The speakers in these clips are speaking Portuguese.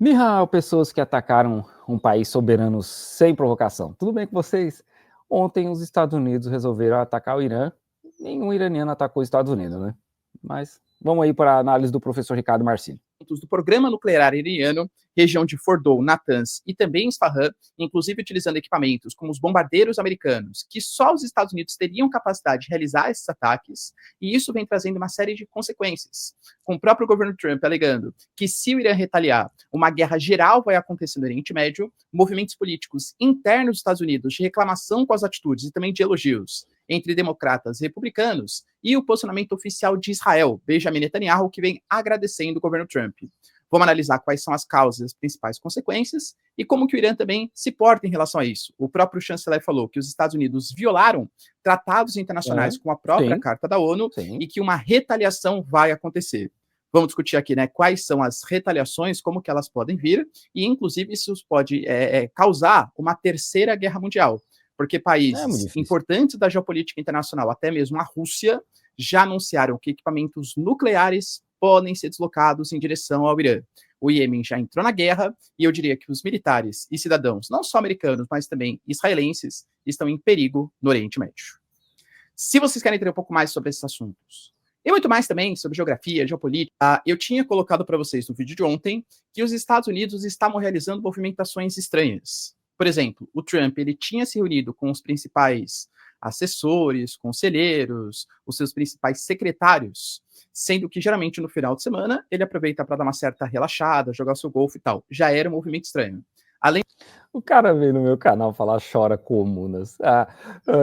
Ni hao, pessoas que atacaram um país soberano sem provocação. Tudo bem com vocês? Ontem os Estados Unidos resolveram atacar o Irã. Nenhum iraniano atacou os Estados Unidos, né? Mas vamos aí para a análise do professor Ricardo Marcini. Do programa nuclear iraniano, região de Fordow, Natanz e também Isfahan, inclusive utilizando equipamentos como os bombardeiros americanos, que só os Estados Unidos teriam capacidade de realizar esses ataques, e isso vem trazendo uma série de consequências, com o próprio governo Trump alegando que se o Irã retaliar, uma guerra geral vai acontecer no Oriente Médio, movimentos políticos internos dos Estados Unidos de reclamação com as atitudes e também de elogios entre democratas e republicanos, e o posicionamento oficial de Israel, Benjamin Netanyahu, que vem agradecendo o governo Trump. Vamos analisar quais são as causas e as principais consequências e como que o Irã também se porta em relação a isso. O próprio chanceler falou que os Estados Unidos violaram tratados internacionais com a própria Carta da ONU e que uma retaliação vai acontecer. Vamos discutir aqui, né, quais são as retaliações, como que elas podem vir, e inclusive isso pode causar uma terceira guerra mundial, porque países importantes da geopolítica internacional, até mesmo a Rússia, já anunciaram que equipamentos nucleares podem ser deslocados em direção ao Irã. O Iêmen já entrou na guerra, e eu diria que os militares e cidadãos, não só americanos, mas também israelenses, estão em perigo no Oriente Médio. Se vocês querem entender um pouco mais sobre esses assuntos, e muito mais também sobre geografia, geopolítica, eu tinha colocado para vocês no vídeo de ontem que os Estados Unidos estavam realizando movimentações estranhas. Por exemplo, o Trump ele tinha se reunido com os principais assessores, conselheiros, os seus principais secretários, sendo que geralmente no final de semana ele aproveita para dar uma certa relaxada, jogar o seu golfe e tal. Já era um movimento estranho. Além... O cara veio no meu canal falar chora comunas.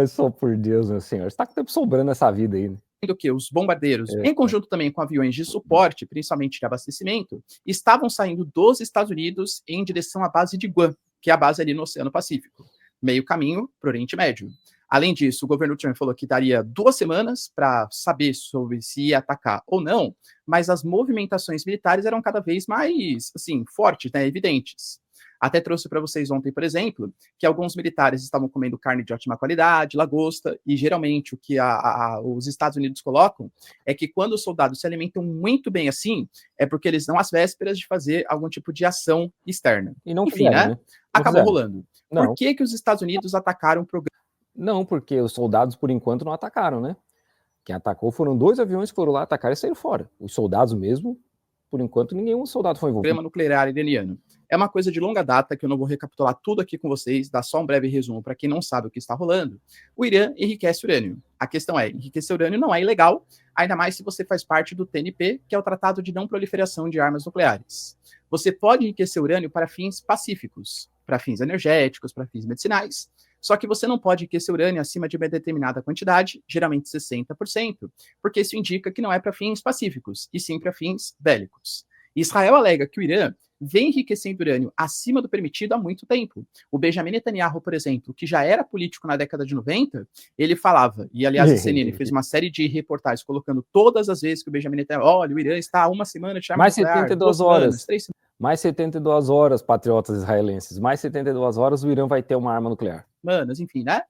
Só por Deus, meu senhor. Você tá com tempo sobrando nessa vida aí, né? Do que os bombardeiros, em conjunto também com aviões de suporte, principalmente de abastecimento, estavam saindo dos Estados Unidos em direção à base de Guam, que é a base ali no Oceano Pacífico, meio caminho para o Oriente Médio. Além disso, o governo Trump falou que daria 2 semanas para saber sobre se ia atacar ou não, mas as movimentações militares eram cada vez mais, assim, fortes, né, evidentes. Até trouxe para vocês ontem, por exemplo, que alguns militares estavam comendo carne de ótima qualidade, lagosta, e geralmente o que os Estados Unidos colocam é que quando os soldados se alimentam muito bem assim, é porque eles dão às vésperas de fazer algum tipo de ação externa. E não Enfim, fizeram, né? Acabou rolando. Não. Por que os Estados Unidos atacaram o programa? Não, porque os soldados, por enquanto, não atacaram, né? Quem atacou foram 2 aviões que foram lá atacar e saíram fora. Os soldados mesmo, por enquanto, nenhum soldado foi envolvido. Programa nuclear iraniano. É uma coisa de longa data que eu não vou recapitular tudo aqui com vocês, dar só um breve resumo para quem não sabe o que está rolando. O Irã enriquece urânio. A questão é, enriquecer urânio não é ilegal, ainda mais se você faz parte do TNP, que é o Tratado de Não Proliferação de Armas Nucleares. Você pode enriquecer urânio para fins pacíficos, para fins energéticos, para fins medicinais, só que você não pode enriquecer urânio acima de uma determinada quantidade, geralmente 60%, porque isso indica que não é para fins pacíficos, e sim para fins bélicos. Israel alega que o Irã vem enriquecendo urânio acima do permitido há muito tempo. O Benjamin Netanyahu, por exemplo, que já era político na década de 90, ele falava, e aliás a CNN fez uma série de reportagens colocando todas as vezes que o Benjamin Netanyahu, olha, o Irã está a 1 semana de arma mais nuclear, 72 horas, 3 semanas. Mais 72 horas, patriotas israelenses, mais 72 horas o Irã vai ter uma arma nuclear. Enfim, né?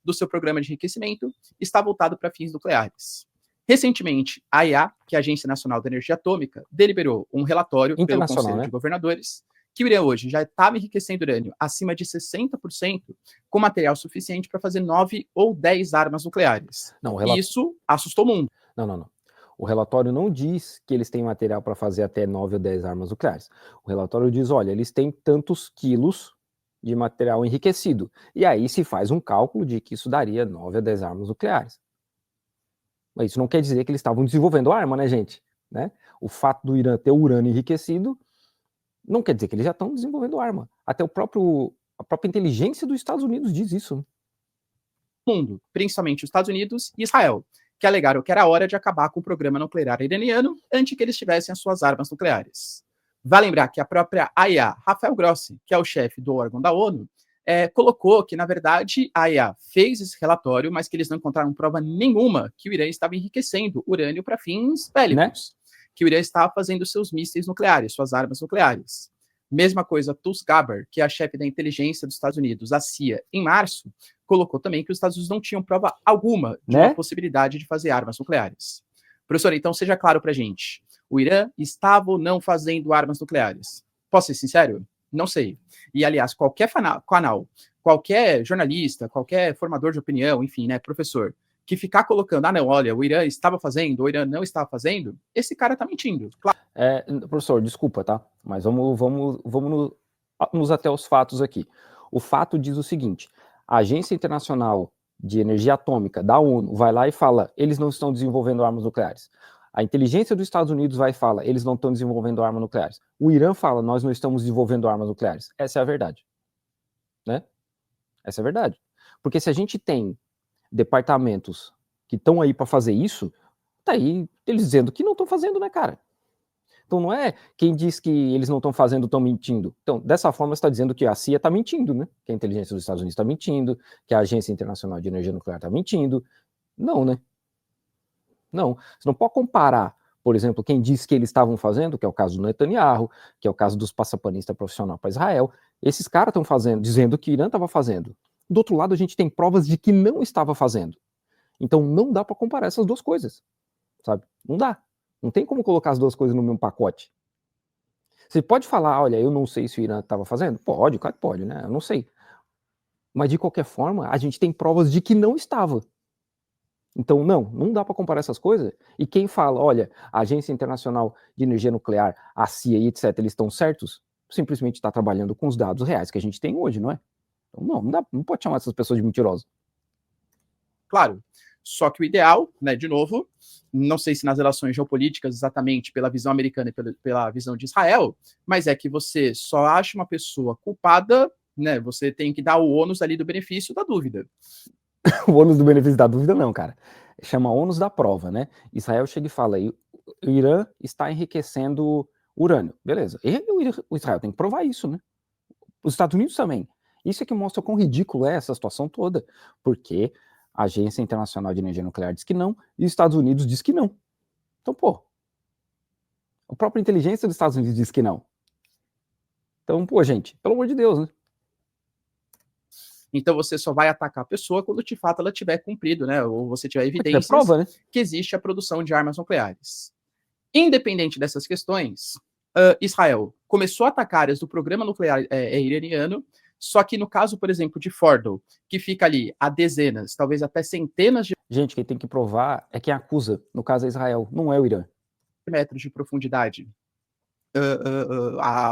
Do seu programa de enriquecimento está voltado para fins nucleares. Recentemente, a AIA, que é a Agência Nacional de Energia Atômica, deliberou um relatório pelo Conselho de Governadores que o Irã hoje já estava enriquecendo urânio acima de 60% com material suficiente para fazer 9 ou 10 armas nucleares. Não, isso assustou o mundo. Não. O relatório não diz que eles têm material para fazer até 9 ou 10 armas nucleares. O relatório diz, olha, eles têm tantos quilos de material enriquecido. E aí se faz um cálculo de que isso daria 9 a 10 armas nucleares. Mas isso não quer dizer que eles estavam desenvolvendo arma, né, gente? Né? O fato do Irã ter urânio enriquecido não quer dizer que eles já estão desenvolvendo arma. Até a própria inteligência dos Estados Unidos diz isso. Né? Mundo, principalmente os Estados Unidos e Israel, que alegaram que era hora de acabar com o programa nuclear iraniano antes que eles tivessem as suas armas nucleares. Vale lembrar que a própria AIA, Rafael Grossi, que é o chefe do órgão da ONU, colocou que, na verdade, a AIA fez esse relatório, mas que eles não encontraram prova nenhuma que o Irã estava enriquecendo urânio para fins bélicos, que o Irã estava fazendo seus mísseis nucleares, suas armas nucleares. Mesma coisa, Tulsi Gabbard, que é a chefe da inteligência dos Estados Unidos, a CIA, em março, colocou também que os Estados Unidos não tinham prova alguma de uma possibilidade de fazer armas nucleares. Professor, então seja claro para a gente, o Irã estava ou não fazendo armas nucleares? Posso ser sincero? Não sei. E, aliás, qualquer canal, qualquer jornalista, qualquer formador de opinião, enfim, né, professor, que ficar colocando, não, olha, o Irã estava fazendo, o Irã não estava fazendo, esse cara tá mentindo. Claro. Professor, desculpa, tá? Mas vamos nos até os fatos aqui. O fato diz o seguinte: a Agência Internacional de Energia Atômica da ONU vai lá e fala, eles não estão desenvolvendo armas nucleares. A inteligência dos Estados Unidos vai e fala, eles não estão desenvolvendo armas nucleares. O Irã fala, nós não estamos desenvolvendo armas nucleares. Essa é a verdade. Né? Essa é a verdade. Porque se a gente tem departamentos que estão aí para fazer isso, tá aí eles dizendo que não estão fazendo, né, cara? Então não é quem diz que eles não estão fazendo, estão mentindo. Então, dessa forma, você está dizendo que a CIA está mentindo, né? Que a inteligência dos Estados Unidos está mentindo, que a Agência Internacional de Energia Nuclear está mentindo. Não, né? Não. Você não pode comparar, por exemplo, quem diz que eles estavam fazendo, que é o caso do Netanyahu, que é o caso dos passapanistas profissionais para Israel. Esses caras estão fazendo, dizendo que o Irã estava fazendo. Do outro lado, a gente tem provas de que não estava fazendo. Então não dá para comparar essas duas coisas, sabe? Não dá. Não tem como colocar as duas coisas no mesmo pacote. Você pode falar, olha, eu não sei se o Irã estava fazendo? Pode, claro que pode, né? Eu não sei. Mas de qualquer forma, a gente tem provas de que não estava. Então, não dá para comparar essas coisas. E quem fala, olha, a Agência Internacional de Energia Nuclear, a CIA e etc., eles estão certos, simplesmente está trabalhando com os dados reais que a gente tem hoje, não é? Então, não pode chamar essas pessoas de mentirosas. Claro. Só que o ideal, né, de novo, não sei se nas relações geopolíticas exatamente pela visão americana e pela visão de Israel, mas é que você só acha uma pessoa culpada, né, você tem que dar o ônus ali do benefício da dúvida. O ônus do benefício da dúvida não, cara. Chama ônus da prova, né? Israel chega e fala, o Irã está enriquecendo urânio. Beleza. E o Israel tem que provar isso, né? Os Estados Unidos também. Isso é que mostra quão ridículo é essa situação toda. Porque a Agência Internacional de Energia Nuclear diz que não, e os Estados Unidos diz que não. Então, pô, a própria inteligência dos Estados Unidos diz que não. Então, pô, gente, pelo amor de Deus, né? Então você só vai atacar a pessoa quando de fato ela tiver cumprido, né? Ou você tiver evidências prova, né? que existe a produção de armas nucleares. Independente dessas questões, Israel começou a atacar áreas do programa nuclear iraniano, só que no caso, por exemplo, de Fordow, que fica ali a dezenas, talvez até centenas de Gente, quem tem que provar é quem acusa. No caso é Israel, não é o Irã. metros de profundidade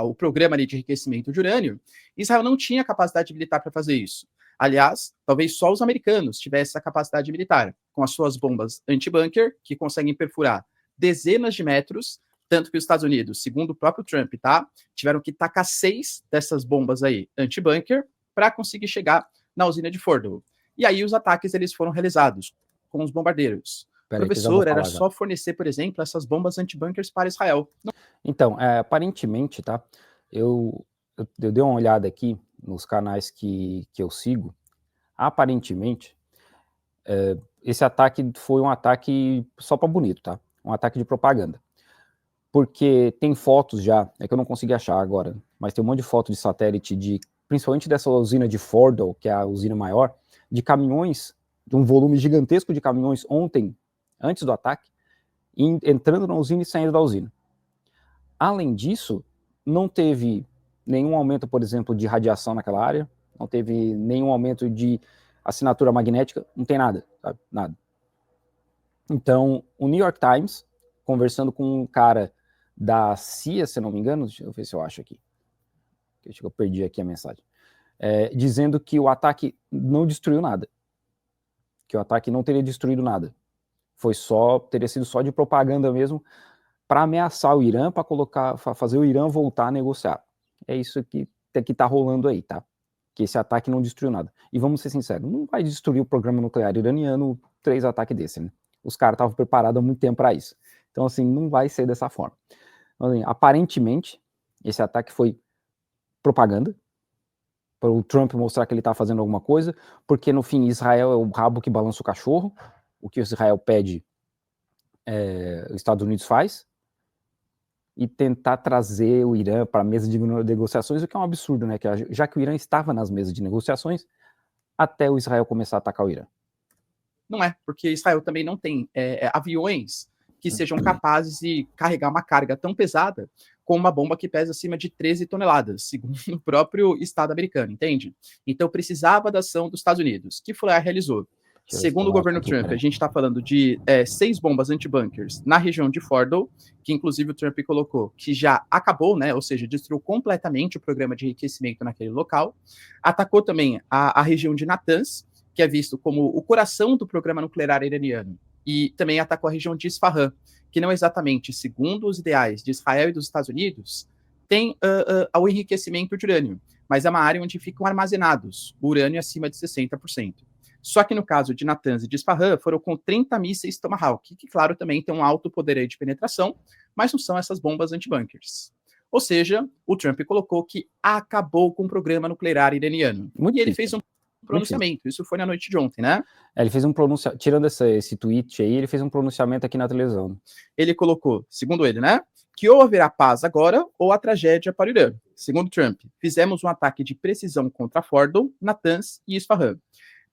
o programa ali de enriquecimento de urânio, Israel não tinha capacidade militar para fazer isso. Aliás, talvez só os americanos tivessem essa capacidade militar, com as suas bombas anti-bunker, que conseguem perfurar dezenas de metros, tanto que os Estados Unidos, segundo o próprio Trump, tá, tiveram que tacar 6 dessas bombas aí anti-bunker para conseguir chegar na usina de Fordow. E aí os ataques eles foram realizados com os bombardeiros. Peraí, Professor, era só fornecer, por exemplo, essas bombas anti-bunkers para Israel. Então, aparentemente, tá? Eu dei uma olhada aqui nos canais que eu sigo. Aparentemente, esse ataque foi um ataque só para bonito, tá? Um ataque de propaganda. Porque tem fotos já, é que eu não consegui achar agora, mas tem um monte de foto de satélite, principalmente dessa usina de Fordow, que é a usina maior, de caminhões, de um volume gigantesco de caminhões ontem, antes do ataque, entrando na usina e saindo da usina. Além disso, não teve nenhum aumento, por exemplo, de radiação naquela área, não teve nenhum aumento de assinatura magnética, não tem nada, sabe? Nada. Então, o New York Times, conversando com um cara da CIA, se não me engano, deixa eu ver se eu acho aqui, acho que eu perdi aqui a mensagem, dizendo que o ataque não destruiu nada, que o ataque não teria destruído nada, teria sido só de propaganda mesmo, para ameaçar o Irã, para fazer o Irã voltar a negociar. É isso que está rolando aí, tá? Que esse ataque não destruiu nada. E vamos ser sinceros, não vai destruir o programa nuclear iraniano 3 ataques desse, né? Os caras estavam preparados há muito tempo para isso. Então, assim, não vai ser dessa forma. Então, assim, aparentemente, esse ataque foi propaganda, para o Trump mostrar que ele está fazendo alguma coisa, porque no fim Israel é o rabo que balança o cachorro, o que Israel pede, os Estados Unidos faz, e tentar trazer o Irã para a mesa de negociações, o que é um absurdo, né? Já que o Irã estava nas mesas de negociações, até o Israel começar a atacar o Irã. Não é, porque Israel também não tem aviões que sejam capazes de carregar uma carga tão pesada como uma bomba que pesa acima de 13 toneladas, segundo o próprio Estado americano, entende? Então precisava da ação dos Estados Unidos, que foi lá e realizou. Segundo o governo Trump, a gente está falando de 6 bombas anti-bunkers na região de Fordow, que inclusive o Trump colocou que já acabou, né? Ou seja, destruiu completamente o programa de enriquecimento naquele local. Atacou também a região de Natanz, que é visto como o coração do programa nuclear iraniano, e também atacou a região de Isfahan, que não exatamente, segundo os ideais de Israel e dos Estados Unidos, tem o enriquecimento de urânio, mas é uma área onde ficam armazenados urânio acima de 60%. Só que no caso de Natanz e de Isfahan, foram com 30 mísseis Tomahawk, que claro também tem um alto poder de penetração, mas não são essas bombas anti-bunkers. Ou seja, o Trump colocou que acabou com o programa nuclear iraniano. Muito e ele difícil. fez um pronunciamento, isso foi na noite de ontem, né? Ele fez um pronunciamento, tirando esse tweet aí, ele fez um pronunciamento aqui na televisão. Ele colocou, segundo ele, né, que ou haverá paz agora ou a tragédia para o Irã. Segundo Trump, fizemos um ataque de precisão contra Fordow, Natanz e Isfahan.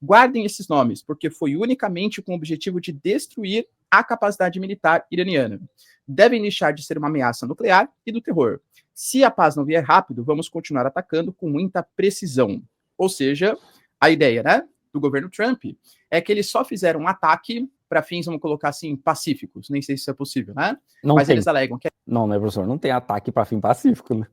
Guardem esses nomes, porque foi unicamente com o objetivo de destruir a capacidade militar iraniana. Devem deixar de ser uma ameaça nuclear e do terror. Se a paz não vier rápido, vamos continuar atacando com muita precisão. Ou seja, a ideia, né, do governo Trump é que eles só fizeram um ataque para fins, vamos colocar assim, pacíficos. Nem sei se isso é possível, né? Mas eles alegam que... Não, né, professor? Não tem ataque para fim pacífico, né?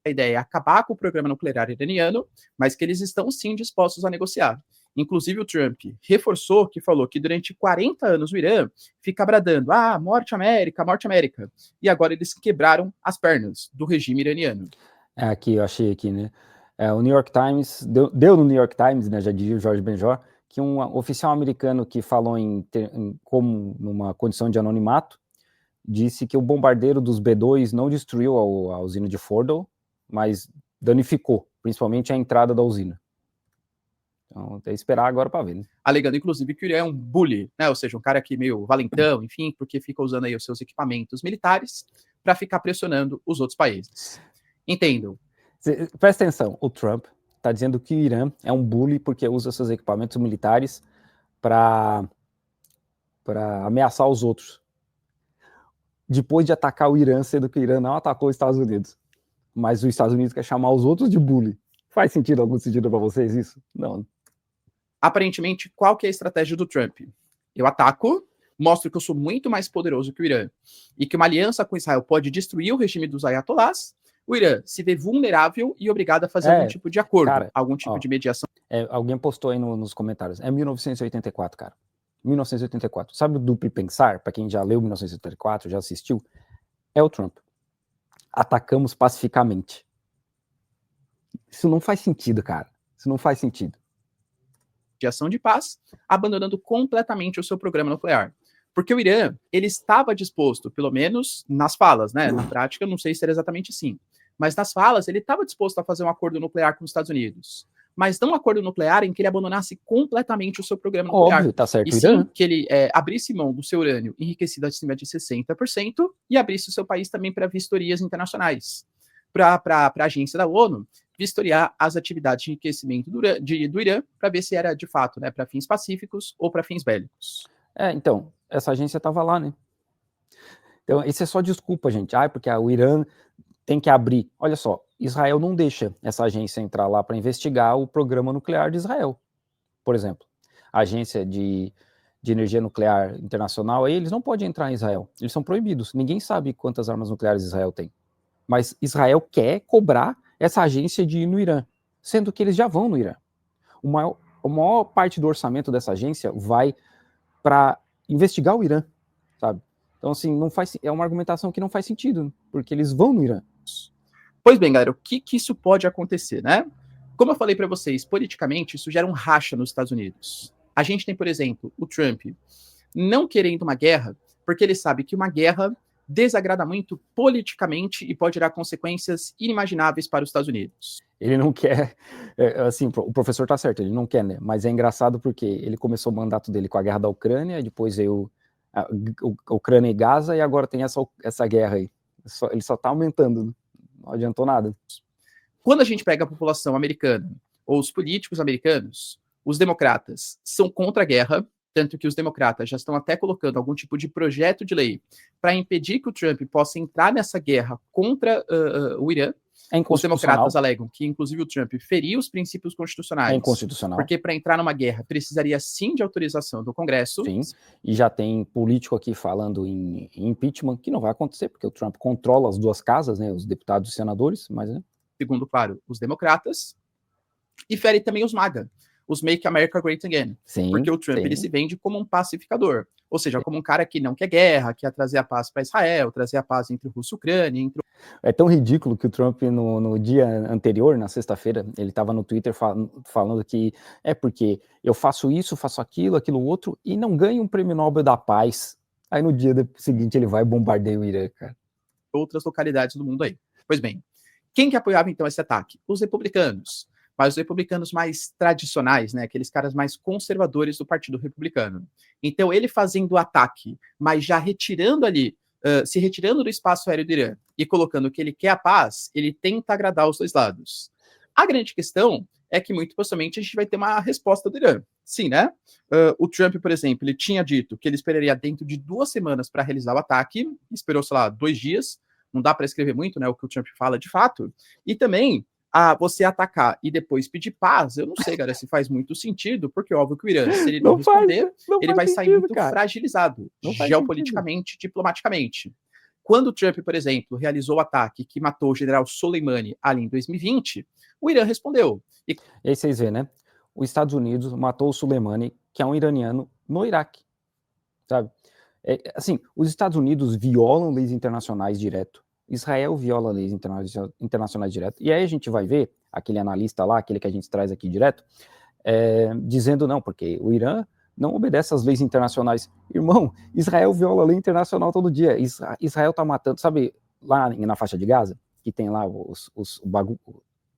A ideia é acabar com o programa nuclear iraniano, mas que eles estão sim dispostos a negociar. Inclusive o Trump reforçou que falou que durante 40 anos o Irã fica bradando, morte América, morte América. E agora eles quebraram as pernas do regime iraniano. Aqui, eu achei aqui, né? O New York Times, deu no New York Times, né, já dizia o Jorge Benjor, que um oficial americano que falou como numa condição de anonimato, disse que o bombardeiro dos B-2 não destruiu a usina de Fordow, mas danificou, principalmente a entrada da usina. Então, tem que esperar agora para ver, né? Alegando, inclusive, que o Irã é um bully, né? Ou seja, um cara que meio valentão, enfim, porque fica usando aí os seus equipamentos militares para ficar pressionando os outros países. Entendam. Presta atenção, o Trump está dizendo que o Irã é um bully porque usa seus equipamentos militares para ameaçar os outros. Depois de atacar o Irã, sendo que o Irã não atacou os Estados Unidos. Mas os Estados Unidos quer chamar os outros de bully. Faz sentido, algum sentido para vocês isso? Não. Aparentemente, qual que é a estratégia do Trump? Eu ataco, mostro que eu sou muito mais poderoso que o Irã e que uma aliança com Israel pode destruir o regime dos ayatolás. O Irã se vê vulnerável e obrigado a fazer algum tipo de acordo, cara, algum tipo de mediação. Alguém postou aí nos comentários. É 1984, cara. 1984. Sabe o Duplo Pensar? Para quem já leu 1984, já assistiu? É o Trump. Atacamos pacificamente. Isso não faz sentido, cara. Isso não faz sentido. De ação de paz, abandonando completamente o seu programa nuclear. Porque o Irã, ele estava disposto, pelo menos nas falas, né? Na prática, não sei se era exatamente assim. Mas nas falas, ele estava disposto a fazer um acordo nuclear com os Estados Unidos. Mas não um acordo nuclear em que ele abandonasse completamente o seu programa nuclear. Óbvio, tá certo. E sim, que ele abrisse mão do seu urânio enriquecido acima de 60% e abrisse o seu país também para vistorias internacionais. Para a agência da ONU, vistoriar as atividades de enriquecimento do Irã para ver se era, de fato, né, para fins pacíficos ou para fins bélicos. Então, essa agência estava lá, né? Então, isso é só desculpa, gente. Porque o Irã tem que abrir. Olha só, Israel não deixa essa agência entrar lá para investigar o programa nuclear de Israel. Por exemplo, a agência de energia nuclear internacional, aí eles não podem entrar em Israel. Eles são proibidos. Ninguém sabe quantas armas nucleares Israel tem. Mas Israel quer cobrar essa agência de ir no Irã, sendo que eles já vão no Irã. A maior parte do orçamento dessa agência vai para investigar o Irã, sabe? Então, assim, é uma argumentação que não faz sentido, porque eles vão no Irã. Pois bem, galera, o que isso pode acontecer, né? Como eu falei para vocês, politicamente, isso gera um racha nos Estados Unidos. A gente tem, por exemplo, o Trump não querendo uma guerra, porque ele sabe que uma guerra desagrada muito politicamente e pode gerar consequências inimagináveis para os Estados Unidos. Ele não quer, assim, o professor tá certo, ele não quer, né? Mas é engraçado porque ele começou o mandato dele com a guerra da Ucrânia, depois veio a Ucrânia e Gaza, e agora tem essa guerra aí. Ele só tá aumentando, né? Não adiantou nada. Quando a gente pega a população americana, ou os políticos americanos, os democratas são contra a guerra, Tanto que os democratas já estão até colocando algum tipo de projeto de lei para impedir que o Trump possa entrar nessa guerra contra o Irã. É Os democratas inconstitucional. alegam que, inclusive, o Trump feriu os princípios É constitucionais, inconstitucional. porque para entrar numa guerra precisaria sim de autorização do Congresso. Sim, e já tem político aqui falando em impeachment, que não vai acontecer, porque o Trump controla as duas casas, né, os deputados e senadores, mas... Né, segundo, claro, os democratas, e fere também os MAGA, os Make America Great Again, sim, porque o Trump ele se vende como um pacificador, ou seja, como um cara que não quer guerra, quer trazer a paz para Israel, trazer a paz entre Rússia e Ucrânia. É tão ridículo que o Trump, no dia anterior, na sexta-feira, ele estava no Twitter falando que é porque eu faço isso, faço aquilo outro, e não ganho um prêmio Nobel da Paz. Aí no dia seguinte ele vai e bombardeia o Irã, cara. Outras localidades do mundo aí. Pois bem, quem que apoiava então esse ataque? Os republicanos. Mas os republicanos mais tradicionais, né, aqueles caras mais conservadores do Partido Republicano. Então, ele fazendo o ataque, mas já retirando ali, se retirando do espaço aéreo do Irã e colocando que ele quer a paz, ele tenta agradar os dois lados. A grande questão é que, muito possivelmente, a gente vai ter uma resposta do Irã. Sim, né? O Trump, por exemplo, ele tinha dito que ele esperaria dentro de 2 semanas para realizar o ataque, esperou, sei lá, 2 dias, não dá para escrever muito, né, o que o Trump fala de fato, e também você atacar e depois pedir paz, eu não sei, cara, se faz muito sentido, porque óbvio que o Irã, se ele não responder, ele vai sair muito fragilizado, geopoliticamente, diplomaticamente. Quando o Trump, por exemplo, realizou o ataque que matou o general Soleimani ali em 2020, o Irã respondeu. E aí vocês veem, né? Os Estados Unidos matou o Soleimani, que é um iraniano, no Iraque, sabe? Assim, os Estados Unidos violam leis internacionais direto, Israel viola leis internacionais direto, e aí a gente vai ver, aquele analista lá, aquele que a gente traz aqui direto, dizendo não, porque o Irã não obedece às leis internacionais. Irmão, Israel viola a lei internacional todo dia, Israel tá matando, sabe, lá na faixa de Gaza, que tem lá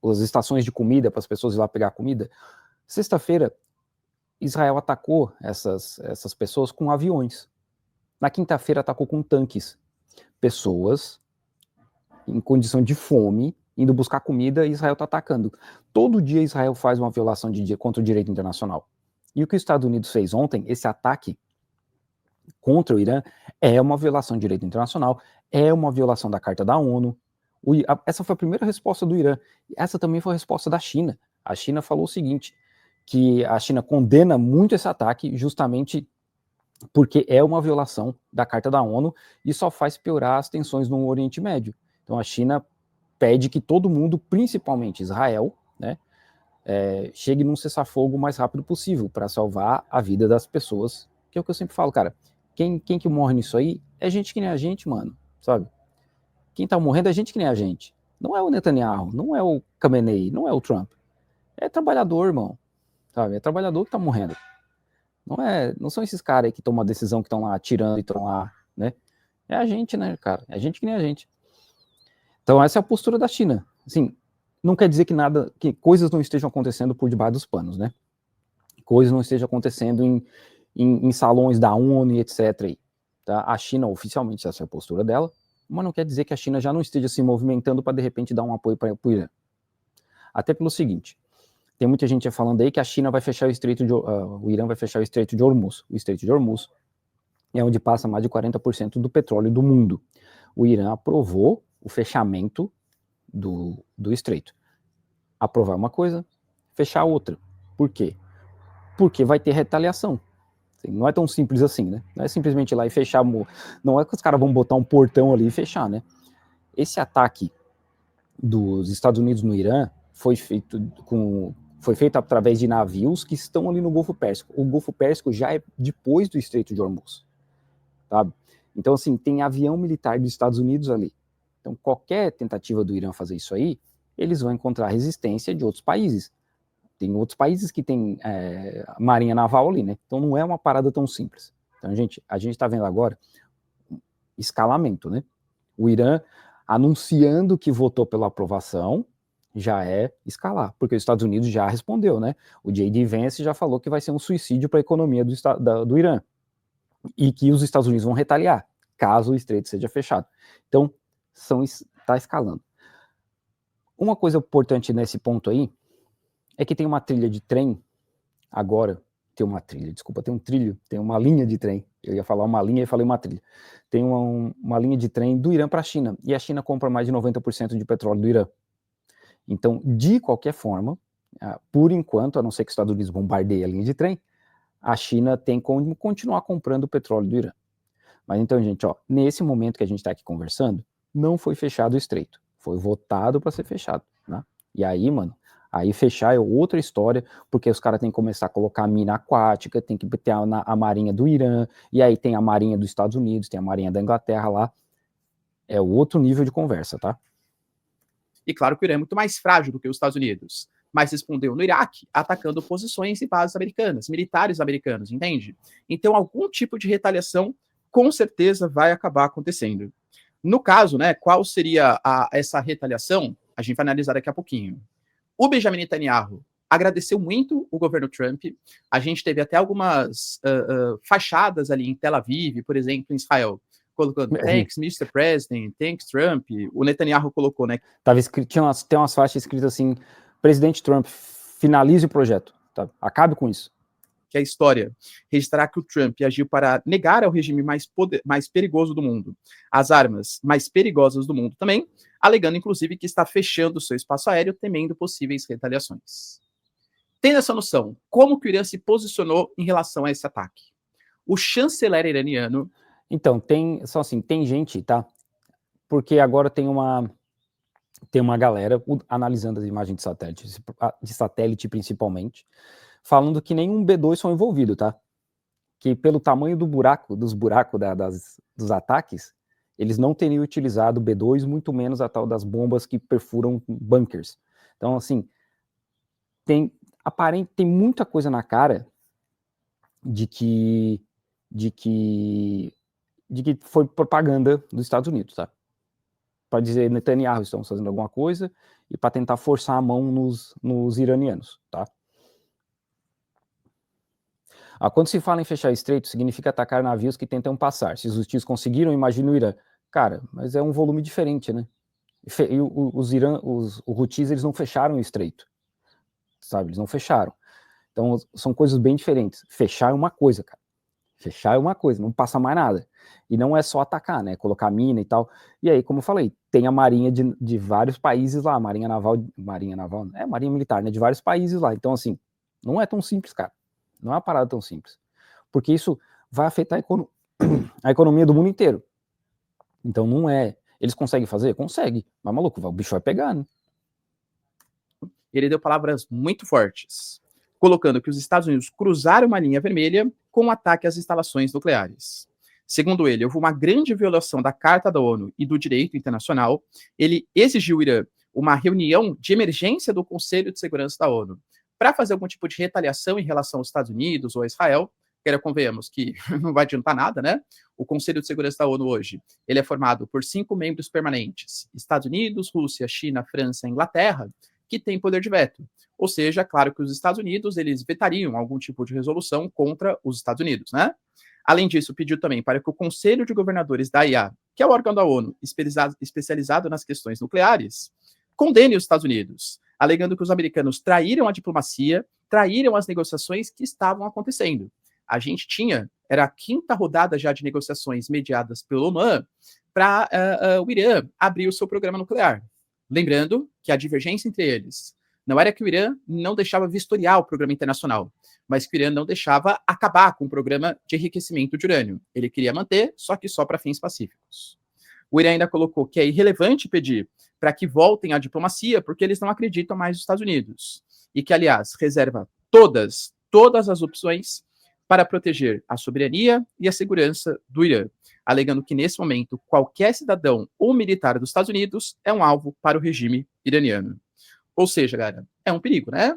as estações de comida para as pessoas ir lá pegar comida, sexta-feira, Israel atacou essas pessoas com aviões. Na quinta-feira atacou com tanques. Pessoas em condição de fome, indo buscar comida, e Israel está atacando. Todo dia Israel faz uma violação contra o direito internacional. E o que os Estados Unidos fez ontem, esse ataque contra o Irã, é uma violação de direito internacional, é uma violação da Carta da ONU. Essa foi a primeira resposta do Irã. Essa também foi a resposta da China. A China falou o seguinte, que a China condena muito esse ataque, justamente porque é uma violação da Carta da ONU e só faz piorar as tensões no Oriente Médio. Então a China pede que todo mundo, principalmente Israel, né, chegue num cessar-fogo o mais rápido possível para salvar a vida das pessoas, que é o que eu sempre falo, cara, quem que morre nisso aí é gente que nem a gente, mano, sabe? Quem tá morrendo é gente que nem a gente. Não é o Netanyahu, não é o Khamenei, não é o Trump. É trabalhador, irmão, sabe? É trabalhador que tá morrendo. Não são esses caras aí que tomam a decisão, que estão lá atirando e estão lá, né? É a gente, né, cara? É a gente que nem a gente. Então essa é a postura da China. Assim, não quer dizer que coisas não estejam acontecendo por debaixo dos panos, né? Coisas não estejam acontecendo em salões da ONU e etc. Aí, tá? A China, oficialmente, essa é a postura dela, mas não quer dizer que a China já não esteja se movimentando para, de repente, dar um apoio para o Irã. Até pelo seguinte, tem muita gente falando aí que a China vai fechar o Irã vai fechar o Estreito de Hormuz. O Estreito de Hormuz é onde passa mais de 40% do petróleo do mundo. O Irã aprovou o fechamento do Estreito. Aprovar uma coisa, fechar outra. Por quê? Porque vai ter retaliação. Não é tão simples assim, né? Não é simplesmente ir lá e fechar. Não é que os caras vão botar um portão ali e fechar, né? Esse ataque dos Estados Unidos no Irã foi feito através de navios que estão ali no Golfo Pérsico. O Golfo Pérsico já é depois do Estreito de Hormuz, sabe? Então, assim, tem avião militar dos Estados Unidos ali. Então, qualquer tentativa do Irã fazer isso aí, eles vão encontrar resistência de outros países. Tem outros países que têm marinha naval ali, né? Então, não é uma parada tão simples. Então, a gente está vendo agora escalamento, né? O Irã anunciando que votou pela aprovação já é escalar, porque os Estados Unidos já respondeu, né? O J.D. Vance já falou que vai ser um suicídio para a economia do Irã e que os Estados Unidos vão retaliar caso o estreito seja fechado. Então, está escalando. Uma coisa importante nesse ponto aí é que tem uma trilha de trem agora Tem uma trilha, desculpa, tem um trilho, tem uma linha de trem. Eu ia falar uma linha e falei uma trilha. Tem uma linha de trem do Irã para a China, e a China compra mais de 90% de petróleo do Irã. Então, de qualquer forma, por enquanto, a não ser que os Estados Unidos bombardeiem a linha de trem, a China tem como continuar comprando o petróleo do Irã. Mas então, gente, ó, nesse momento que a gente está aqui conversando, não foi fechado o estreito. Foi votado para ser fechado, né? E aí, mano, aí fechar é outra história, porque os caras têm que começar a colocar mina aquática, tem que ter a marinha do Irã, e aí tem a marinha dos Estados Unidos, tem a marinha da Inglaterra lá. É outro nível de conversa, tá? E claro que o Irã é muito mais frágil do que os Estados Unidos, mas respondeu no Iraque, atacando posições e bases americanas, militares americanos, entende? Então, algum tipo de retaliação com certeza vai acabar acontecendo. No caso, né, qual seria essa retaliação? A gente vai analisar daqui a pouquinho. O Benjamin Netanyahu agradeceu muito o governo Trump. A gente teve até algumas fachadas ali em Tel Aviv, por exemplo, em Israel, colocando thanks, Mr. President, thanks, Trump. O Netanyahu colocou, né? Tava escrito, tem umas faixas escritas assim, presidente Trump, finalize o projeto, tá? Acabe com isso. Que é a história registrará que o Trump agiu para negar ao regime mais perigoso do mundo as armas mais perigosas do mundo também, alegando inclusive que está fechando seu espaço aéreo, temendo possíveis retaliações. Tendo essa noção, como que o Irã se posicionou em relação a esse ataque? O chanceler iraniano... Então, tem gente, tá? Porque agora tem uma galera analisando as imagens de satélite principalmente, falando que nenhum B2 são envolvidos, tá? Que pelo tamanho dos buracos dos ataques, eles não teriam utilizado B2, muito menos a tal das bombas que perfuram bunkers. Então, assim, tem muita coisa na cara de que foi propaganda dos Estados Unidos, tá? Para dizer Netanyahu estão fazendo alguma coisa e para tentar forçar a mão nos iranianos, tá? Quando se fala em fechar estreito, significa atacar navios que tentam passar. Se os hostis conseguiram, imagina o Irã. Cara, mas é um volume diferente, né? E os Houthis, eles não fecharam o estreito, sabe? Eles não fecharam. Então, são coisas bem diferentes. Fechar é uma coisa, cara. Fechar é uma coisa, não passa mais nada. E não é só atacar, né? Colocar mina e tal. E aí, como eu falei, tem a marinha de vários países lá, marinha militar, né? De vários países lá. Então, não é tão simples, cara. Não é uma parada tão simples. Porque isso vai afetar a economia do mundo inteiro. Então, não é... Eles conseguem fazer? Consegue. Mas, maluco, o bicho vai pegar, né? Ele deu palavras muito fortes, colocando que os Estados Unidos cruzaram uma linha vermelha com um ataque às instalações nucleares. Segundo ele, houve uma grande violação da Carta da ONU e do direito internacional. Ele exigiu ao Irã uma reunião de emergência do Conselho de Segurança da ONU para fazer algum tipo de retaliação em relação aos Estados Unidos ou a Israel. Convenhamos que não vai adiantar nada, né? O Conselho de Segurança da ONU hoje, ele é formado por 5 membros permanentes: Estados Unidos, Rússia, China, França e Inglaterra, que tem poder de veto. Ou seja, claro que os Estados Unidos, eles vetariam algum tipo de resolução contra os Estados Unidos, né? Além disso, pediu também para que o Conselho de Governadores da IA, que é o órgão da ONU especializado nas questões nucleares, condene os Estados Unidos, alegando que os americanos traíram a diplomacia, traíram as negociações que estavam acontecendo. A gente era a 5ª rodada já de negociações mediadas pelo ONU para o Irã abrir o seu programa nuclear. Lembrando que a divergência entre eles não era que o Irã não deixava vistoriar o programa internacional, mas que o Irã não deixava acabar com o programa de enriquecimento de urânio. Ele queria manter, só que só para fins pacíficos. O Irã ainda colocou que é irrelevante pedir para que voltem à diplomacia, porque eles não acreditam mais nos Estados Unidos. E que, aliás, reserva todas as opções para proteger a soberania e a segurança do Irã, alegando que, nesse momento, qualquer cidadão ou militar dos Estados Unidos é um alvo para o regime iraniano. Ou seja, galera, é um perigo, né?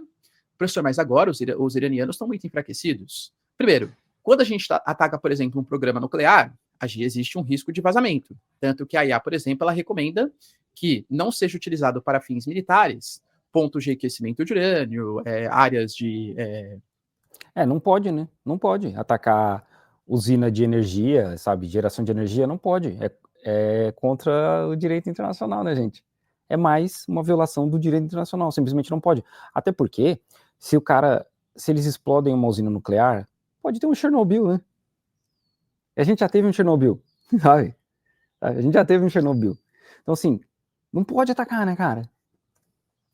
Professor, mas agora os iranianos estão muito enfraquecidos. Primeiro, quando a gente ataca, por exemplo, um programa nuclear, existe um risco de vazamento. Tanto que a IA, por exemplo, ela recomenda que não seja utilizado para fins militares, pontos de enriquecimento de urânio, áreas de... Não pode, né? Não pode atacar usina de energia, sabe? Geração de energia, não pode. É contra o direito internacional, né, gente? É mais uma violação do direito internacional, simplesmente não pode. Até porque, se o cara se eles explodem uma usina nuclear, pode ter um Chernobyl, né? A gente já teve um Chernobyl, sabe? A gente já teve um Chernobyl. Então, assim, não pode atacar, né, cara?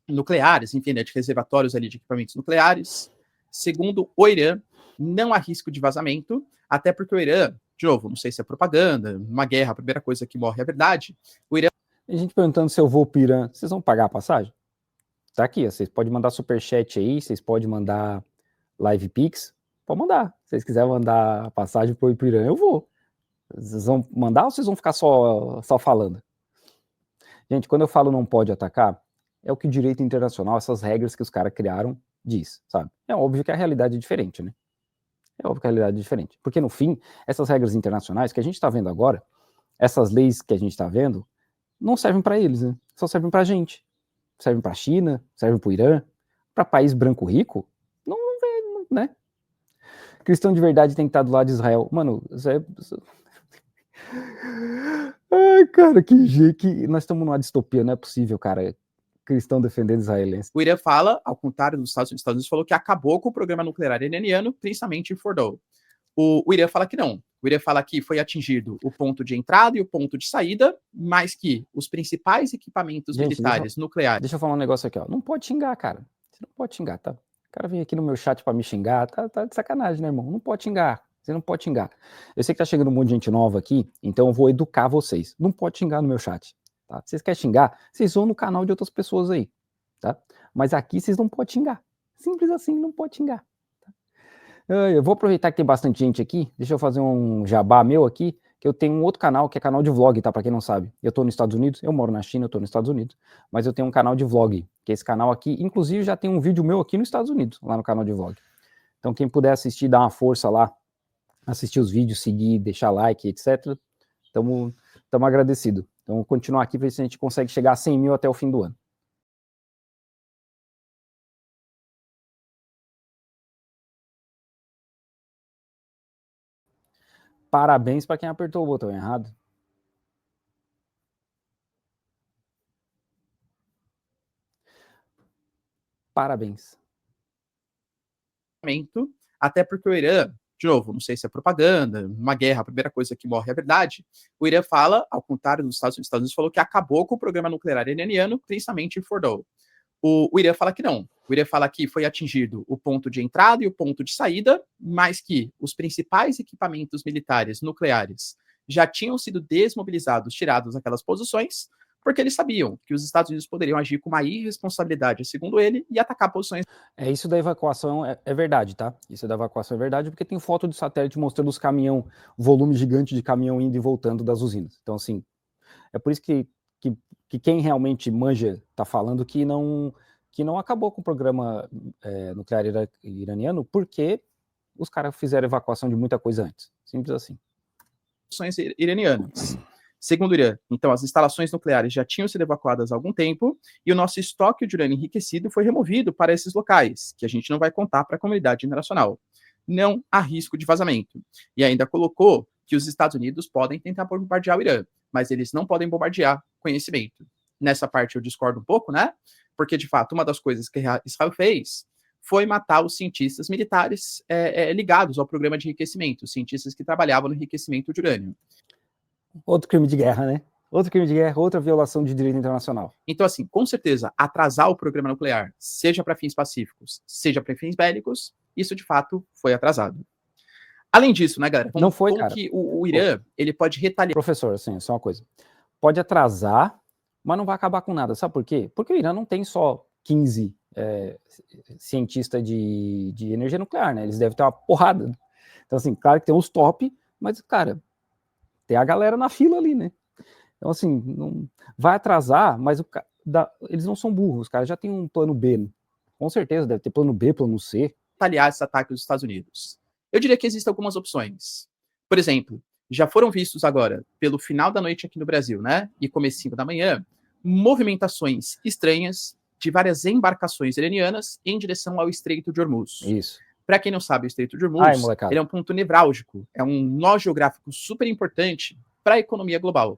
Nucleares, enfim, né, de reservatórios ali de equipamentos nucleares. Segundo o Irã, não há risco de vazamento, até porque o Irã, de novo, não sei se é propaganda, uma guerra, a primeira coisa que morre é a verdade. O Irã... A gente perguntando se eu vou pro Irã, vocês vão pagar a passagem? Tá aqui, vocês podem mandar superchat aí, vocês podem mandar live pix, pode mandar. Se vocês quiserem mandar a passagem pro Irã, eu vou. Vocês vão mandar ou vocês vão ficar só falando? Gente, quando eu falo não pode atacar, é o que o direito internacional, essas regras que os caras criaram, diz, sabe? É óbvio que a realidade é diferente, né? É óbvio que a realidade é diferente. Porque, no fim, essas regras internacionais que a gente está vendo agora, essas leis que a gente está vendo, não servem para eles, né? Só servem para a gente. Servem para a China, servem para o Irã, para país branco rico, não vem, né? Cristão de verdade tem que estar do lado de Israel. Mano, isso é... Ai, cara, que nós estamos numa distopia, não é possível, cara. Cristão defendendo israelense. O Irã fala, ao contrário dos Estados Unidos falou que acabou com o programa nuclear iraniano, principalmente em Fordow. O Irã fala que não. O Irã fala que foi atingido o ponto de entrada e o ponto de saída, mas que os principais equipamentos militares nucleares... Deixa eu falar um negócio aqui, ó. Não pode xingar, cara. Você não pode xingar, tá? O cara vem aqui no meu chat pra me xingar, tá de sacanagem, né, irmão? Não pode xingar. Você não pode xingar. Eu sei que tá chegando um monte de gente nova aqui, então eu vou educar vocês. Não pode xingar no meu chat, tá? Se vocês querem xingar, vocês vão no canal de outras pessoas aí, tá? Mas aqui vocês não podem xingar. Simples assim, não pode xingar. Eu vou aproveitar que tem bastante gente aqui, deixa eu fazer um jabá meu aqui, que eu tenho um outro canal, que é canal de vlog, tá, pra quem não sabe. Eu tô nos Estados Unidos, eu moro na China, eu tô nos Estados Unidos, mas eu tenho um canal de vlog, que é esse canal aqui, inclusive já tem um vídeo meu aqui nos Estados Unidos, lá no canal de vlog. Então quem puder assistir, dá uma força lá, assistir os vídeos, seguir, deixar like, etc. Tamo agradecido. Então vou continuar aqui, ver se a gente consegue chegar a 100 mil até o fim do ano. Parabéns para quem apertou o botão errado. Parabéns. Até porque o Irã, de novo, não sei se é propaganda, uma guerra, a primeira coisa que morre é a verdade. O Irã fala, ao contrário dos Estados Unidos falou que acabou com o programa nuclear iraniano, principalmente em Fordow. O Irã fala que não. O Irã fala que foi atingido o ponto de entrada e o ponto de saída, mas que os principais equipamentos militares nucleares já tinham sido desmobilizados, tirados daquelas posições, porque eles sabiam que os Estados Unidos poderiam agir com uma irresponsabilidade, segundo ele, e atacar posições... Isso da evacuação é verdade, tá? Isso da evacuação é verdade, porque tem foto de satélite mostrando os caminhão, volume gigante de caminhão indo e voltando das usinas. Então, assim, é por isso que quem realmente manja tá falando que não acabou com o programa nuclear iraniano, porque os caras fizeram evacuação de muita coisa antes. Simples assim. Iranianas. Segundo o Irã, então, as instalações nucleares já tinham sido evacuadas há algum tempo e o nosso estoque de urânio enriquecido foi removido para esses locais, que a gente não vai contar para a comunidade internacional. Não há risco de vazamento. E ainda colocou que os Estados Unidos podem tentar bombardear o Irã, mas eles não podem bombardear conhecimento. Nessa parte eu discordo um pouco, né? Porque, de fato, uma das coisas que Israel fez foi matar os cientistas militares ligados ao programa de enriquecimento, os cientistas que trabalhavam no enriquecimento de urânio. Outro crime de guerra, né? Outro crime de guerra, outra violação de direito internacional. Então, assim, com certeza, atrasar o programa nuclear, seja para fins pacíficos, seja para fins bélicos, isso de fato foi atrasado. Além disso, né, galera? Não foi, cara. Que o Irã, ele pode retaliar... Professor, assim, só uma coisa. Pode atrasar, mas não vai acabar com nada. Sabe por quê? Porque o Irã não tem só 15 cientistas de energia nuclear, né? Eles devem ter uma porrada. Então, assim, claro que tem os top, mas, cara, tem a galera na fila ali, né? Então, assim, não vai atrasar, mas eles não são burros, os caras já tem um plano B. Né? Com certeza, deve ter plano B, plano C. Retaliar esse ataque dos Estados Unidos. Eu diria que existem algumas opções. Por exemplo, já foram vistos agora, pelo final da noite aqui no Brasil, né? E comecinho da manhã, movimentações estranhas de várias embarcações iranianas em direção ao Estreito de Hormuz. Isso. Para quem não sabe, o Estreito de Hormuz, ele é um ponto nevrálgico, é um nó geográfico super importante para a economia global.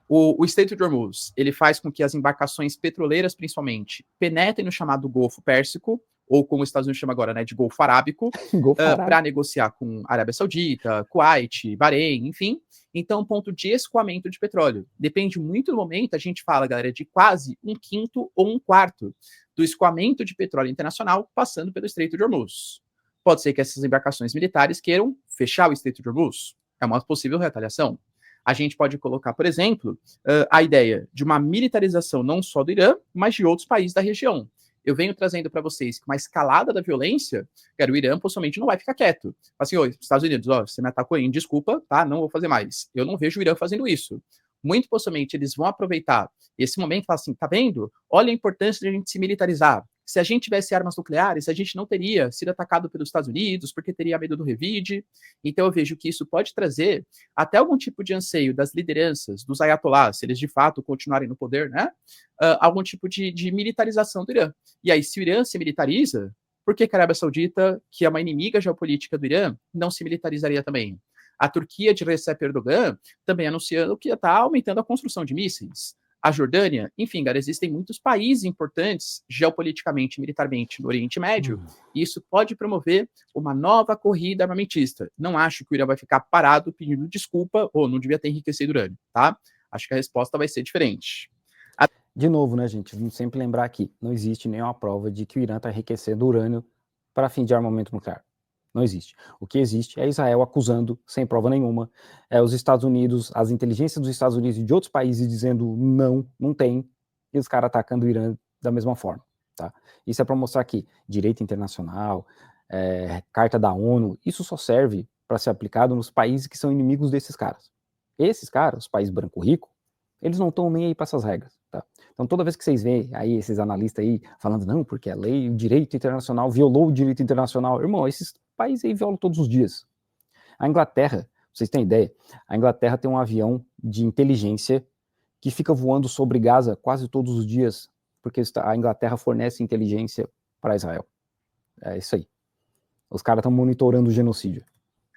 O Estreito de Hormuz, ele faz com que as embarcações petroleiras, principalmente, penetrem no chamado Golfo Pérsico, ou como os Estados Unidos chama agora, né, de Golfo Arábico, para negociar com Arábia Saudita, Kuwait, Bahrein, enfim. Então, ponto de escoamento de petróleo. Depende muito do momento, a gente fala, galera, de quase 1/5 ou 1/4 do escoamento de petróleo internacional passando pelo Estreito de Hormuz. Pode ser que essas embarcações militares queiram fechar o Estreito de Hormuz. É uma possível retaliação. A gente pode colocar, por exemplo, a ideia de uma militarização não só do Irã, mas de outros países da região. Eu venho trazendo para vocês que uma escalada da violência, o Irã possivelmente não vai ficar quieto. Assim, Estados Unidos, você me atacou aí, desculpa, tá? Não vou fazer mais. Eu não vejo o Irã fazendo isso. Muito possivelmente eles vão aproveitar esse momento e falar assim, tá vendo? Olha a importância de a gente se militarizar. Se a gente tivesse armas nucleares, a gente não teria sido atacado pelos Estados Unidos, porque teria medo do revide. Então eu vejo que isso pode trazer até algum tipo de anseio das lideranças, dos ayatollahs, se eles de fato continuarem no poder, né? Algum tipo de militarização do Irã. E aí, se o Irã se militariza, por que a Arábia Saudita, que é uma inimiga geopolítica do Irã, não se militarizaria também? A Turquia de Recep Erdogan também anunciando que está aumentando a construção de mísseis. A Jordânia, enfim, cara, existem muitos países importantes geopoliticamente e militarmente no Oriente Médio, e isso pode promover uma nova corrida armamentista. Não acho que o Irã vai ficar parado pedindo desculpa ou não devia ter enriquecido urânio, tá? Acho que a resposta vai ser diferente. De novo, né, gente, vamos sempre lembrar aqui, não existe nenhuma prova de que o Irã está enriquecendo urânio para fim de armamento nuclear. Não existe. O que existe é Israel acusando, sem prova nenhuma, os Estados Unidos, as inteligências dos Estados Unidos e de outros países dizendo não tem, e os caras atacando o Irã da mesma forma. Tá? Isso é para mostrar que direito internacional, Carta da ONU, isso só serve para ser aplicado nos países que são inimigos desses caras. Esses caras, os países branco rico, eles não estão nem aí para essas regras. Tá? Então toda vez que vocês veem aí esses analistas aí falando, não, porque a lei, o direito internacional violou o direito internacional, irmão, esses países aí violam todos os dias. A Inglaterra, pra vocês terem ideia, a Inglaterra tem um avião de inteligência que fica voando sobre Gaza quase todos os dias, porque a Inglaterra fornece inteligência para Israel. É isso aí. Os caras estão monitorando o genocídio.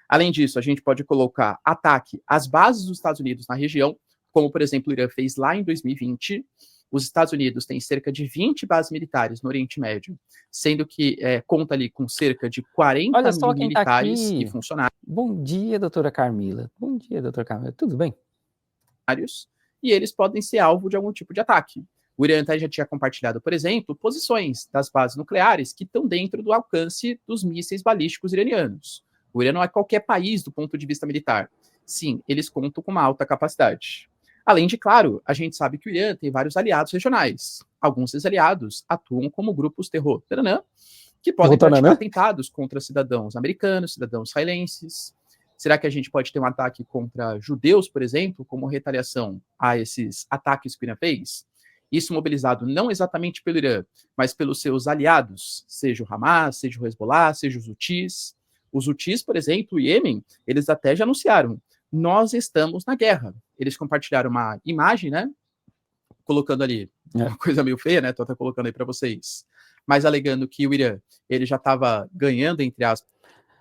Além disso, a gente pode colocar ataque às bases dos Estados Unidos na região, como, por exemplo, o Irã fez lá em 2020. Os Estados Unidos têm cerca de 20 bases militares no Oriente Médio, sendo que conta ali com cerca de 40 Olha só mil quem militares tá aqui. e funcionários. Bom dia, doutora Carmila. Bom dia, doutora Carmila. Tudo bem? E eles podem ser alvo de algum tipo de ataque. O Irã já tinha compartilhado, por exemplo, posições das bases nucleares que estão dentro do alcance dos mísseis balísticos iranianos. O Irã não é qualquer país do ponto de vista militar. Sim, eles contam com uma alta capacidade. Além de, claro, a gente sabe que o Irã tem vários aliados regionais. Alguns desses aliados atuam como grupos terror, que podem praticar atentados contra cidadãos americanos, cidadãos israelenses. Será que a gente pode ter um ataque contra judeus, por exemplo, como retaliação a esses ataques que o Irã fez? Isso mobilizado não exatamente pelo Irã, mas pelos seus aliados, seja o Hamas, seja o Hezbollah, seja os Houthis. Os Houthis, por exemplo, o Iêmen, eles até já anunciaram, nós estamos na guerra. Eles compartilharam uma imagem, né? Colocando ali, uma coisa meio feia, né? Tô até colocando aí para vocês. Mas alegando que o Irã, ele já estava ganhando, entre aspas.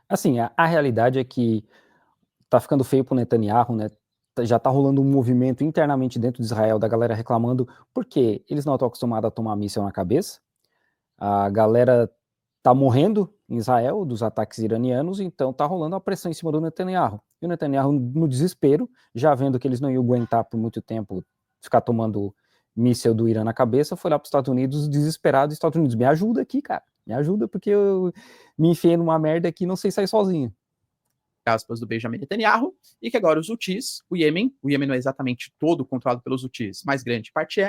Assim, a realidade é que tá ficando feio pro Netanyahu, né? Já tá rolando um movimento internamente dentro de Israel da galera reclamando porque eles não estão acostumados a tomar míssil na cabeça. A galera tá morrendo em Israel dos ataques iranianos, então tá rolando uma pressão em cima do Netanyahu. E o Netanyahu, no desespero, já vendo que eles não iam aguentar por muito tempo ficar tomando míssil do Irã na cabeça, foi lá para os Estados Unidos desesperado. Estados Unidos, me ajuda aqui, cara. Me ajuda porque eu me enfiei numa merda aqui e não sei sair sozinho. Aspas do Benjamin Netanyahu, e que agora os Houthis, o Iêmen não é exatamente todo controlado pelos Houthis, mas grande parte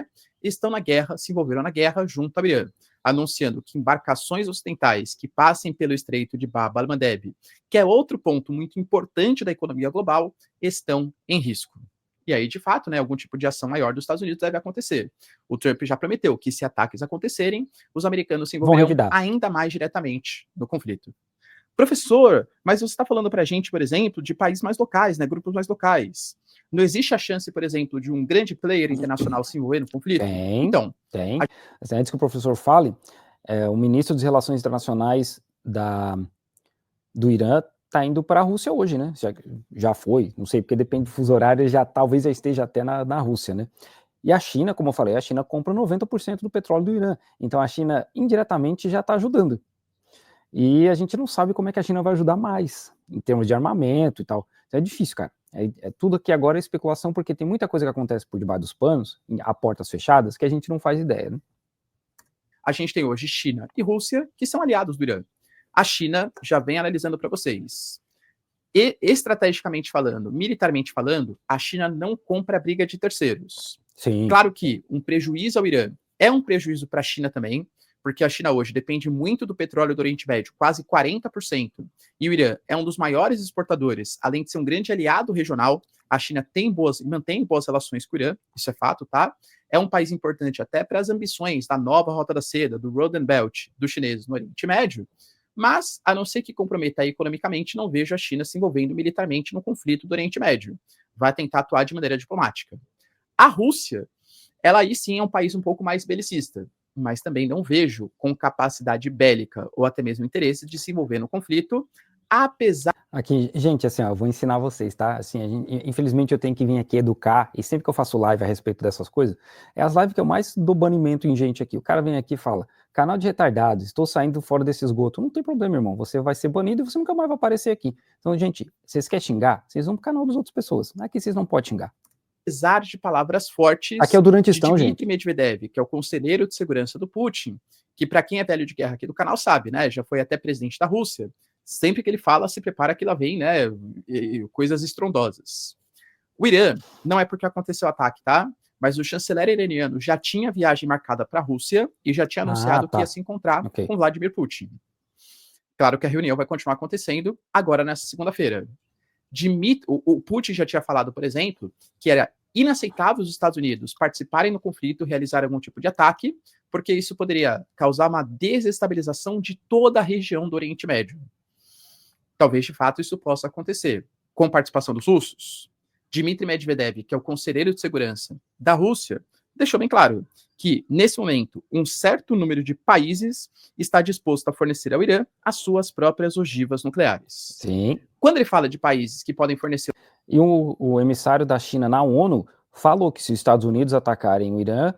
estão na guerra, se envolveram na guerra junto ao Irã, anunciando que embarcações ocidentais que passem pelo Estreito de Bab al-Mandeb, que é outro ponto muito importante da economia global, estão em risco. E aí, de fato, né, algum tipo de ação maior dos Estados Unidos deve acontecer. O Trump já prometeu que, se ataques acontecerem, os americanos se envolverão ainda mais diretamente no conflito. Professor, mas você está falando para a gente, por exemplo, de países mais locais, né, grupos mais locais. Não existe a chance, por exemplo, de um grande player internacional se envolver no conflito? Tem. Assim, antes que o professor fale, o ministro das Relações Internacionais do Irã está indo para a Rússia hoje, né? Já foi, não sei, porque depende do fuso horário, talvez já esteja até na Rússia, né? E a China, como eu falei, a China compra 90% do petróleo do Irã. Então a China, indiretamente, já está ajudando. E a gente não sabe como é que a China vai ajudar mais, em termos de armamento e tal. Então é difícil, cara. Tudo aqui agora é especulação, porque tem muita coisa que acontece por debaixo dos panos, a portas fechadas, que a gente não faz ideia, né? A gente tem hoje China e Rússia, que são aliados do Irã. A China já vem analisando para vocês. E, estrategicamente falando, militarmente falando, a China não compra a briga de terceiros. Sim. Claro que um prejuízo ao Irã é um prejuízo para a China também, porque a China hoje depende muito do petróleo do Oriente Médio, quase 40%, e o Irã é um dos maiores exportadores, além de ser um grande aliado regional. A China mantém boas relações com o Irã, isso é fato, tá? É um país importante até para as ambições da nova Rota da Seda, do Road and Belt dos chineses no Oriente Médio, mas, a não ser que comprometa economicamente, não vejo a China se envolvendo militarmente no conflito do Oriente Médio. Vai tentar atuar de maneira diplomática. A Rússia, ela aí sim é um país um pouco mais belicista, mas também não vejo com capacidade bélica ou até mesmo interesse de se envolver no conflito, apesar... Aqui, gente, assim, ó, eu vou ensinar vocês, tá? Assim, infelizmente eu tenho que vir aqui educar, e sempre que eu faço live a respeito dessas coisas, é as lives que eu mais dou banimento em gente aqui. O cara vem aqui e fala, canal de retardados, estou saindo fora desse esgoto. Não tem problema, irmão, você vai ser banido e você nunca mais vai aparecer aqui. Então, gente, vocês querem xingar? Vocês vão pro canal das outras pessoas. Aqui vocês não podem xingar. Apesar de palavras fortes aqui é o Durantistão, de Dmitry Medvedev, que é o conselheiro de segurança do Putin, que para quem é velho de guerra aqui do canal sabe, né, já foi até presidente da Rússia. Sempre que ele fala, se prepara que lá vem, né, coisas estrondosas. O Irã, não é porque aconteceu o ataque, tá? Mas o chanceler iraniano já tinha viagem marcada para a Rússia e já tinha anunciado que ia se encontrar com Vladimir Putin. Claro que a reunião vai continuar acontecendo agora nessa segunda-feira. O Putin já tinha falado, por exemplo, que era inaceitável os Estados Unidos participarem no conflito, realizar algum tipo de ataque, porque isso poderia causar uma desestabilização de toda a região do Oriente Médio. Talvez, de fato, isso possa acontecer. Com participação dos russos, Dmitry Medvedev, que é o conselheiro de segurança da Rússia, deixou bem claro que, nesse momento, um certo número de países está disposto a fornecer ao Irã as suas próprias ogivas nucleares. Sim. Quando ele fala de países que podem fornecer... E o emissário da China na ONU falou que se os Estados Unidos atacarem o Irã,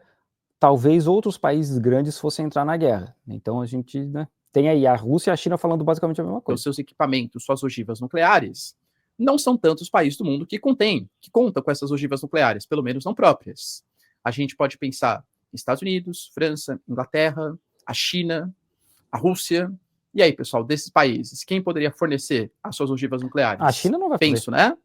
talvez outros países grandes fossem entrar na guerra. Então a gente, né, tem aí a Rússia e a China falando basicamente a mesma coisa. Os seus equipamentos, suas ogivas nucleares, não são tantos países do mundo que contam com essas ogivas nucleares, pelo menos não próprias. A gente pode pensar Estados Unidos, França, Inglaterra, a China, a Rússia. E aí, pessoal, desses países, quem poderia fornecer as suas ogivas nucleares? A China não vai fazer. Penso, né?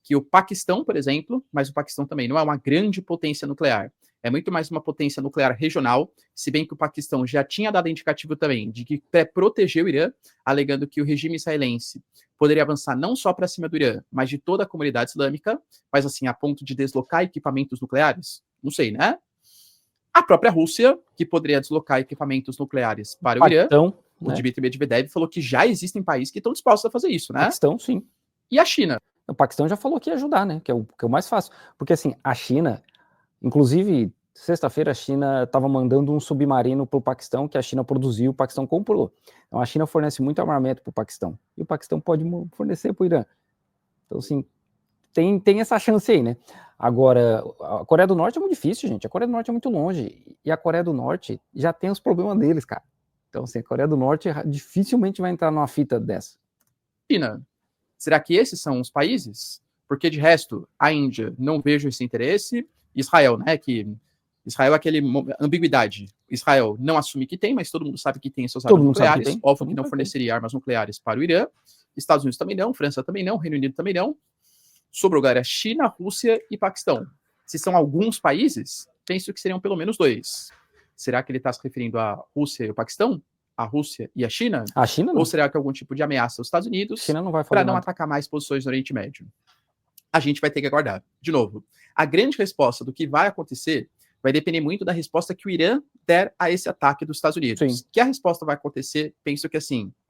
Que o Paquistão, por exemplo, mas o Paquistão também não é uma grande potência nuclear. É muito mais uma potência nuclear regional, se bem que o Paquistão já tinha dado indicativo também de que proteger o Irã, alegando que o regime israelense poderia avançar não só para cima do Irã, mas de toda a comunidade islâmica, mas assim, a ponto de deslocar equipamentos nucleares? Não sei, né? A própria Rússia, que poderia deslocar equipamentos nucleares para o Irã, o Dmitry Medvedev falou que já existem países que estão dispostos a fazer isso, né? Paquistão, sim. E a China? O Paquistão já falou que ia ajudar, né? Que é o mais fácil. Porque assim, a China, inclusive, sexta-feira a China estava mandando um submarino para o Paquistão, que a China produziu, o Paquistão comprou. Então a China fornece muito armamento para o Paquistão. E o Paquistão pode fornecer para o Irã. Então, assim, tem essa chance aí, né? Agora, a Coreia do Norte é muito difícil, gente. A Coreia do Norte é muito longe. E a Coreia do Norte já tem os problemas deles, cara. Então, assim, a Coreia do Norte dificilmente vai entrar numa fita dessa. China. Será que esses são os países? Porque, de resto, a Índia, não vejo esse interesse. Israel, né, que Israel é aquele ambiguidade. Israel não assume que tem, mas todo mundo sabe que tem suas armas nucleares. Óbvio que não forneceria armas nucleares para o Irã. Estados Unidos também não, França também não, Reino Unido também não. Sobrou agora China, Rússia e Paquistão. Se são alguns países, penso que seriam pelo menos 2. Será que ele está se referindo à Rússia e ao Paquistão? A Rússia e a China? A China não. Ou será que é algum tipo de ameaça aos Estados Unidos para não atacar mais posições no Oriente Médio? A gente vai ter que aguardar. De novo, a grande resposta do que vai acontecer vai depender muito da resposta que o Irã der a esse ataque dos Estados Unidos. Sim. Que a resposta vai acontecer, penso que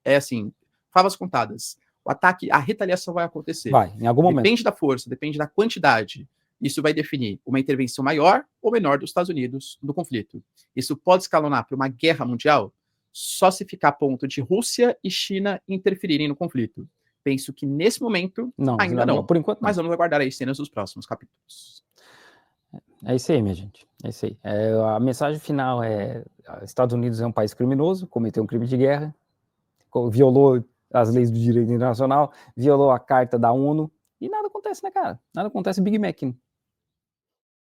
é assim, favas contadas. O ataque, a retaliação vai acontecer. Vai, em algum momento. Depende da força, depende da quantidade. Isso vai definir uma intervenção maior ou menor dos Estados Unidos no conflito. Isso pode escalonar para uma guerra mundial só se ficar a ponto de Rússia e China interferirem no conflito. Penso que nesse momento ainda não. Por enquanto não. Mas vamos aguardar aí cenas dos próximos capítulos. É isso aí, minha gente. É isso aí. A mensagem final é: Estados Unidos é um país criminoso, cometeu um crime de guerra. violou as leis do direito internacional, violou a carta da ONU, e nada acontece, né, cara? Nada acontece Big Mac, né?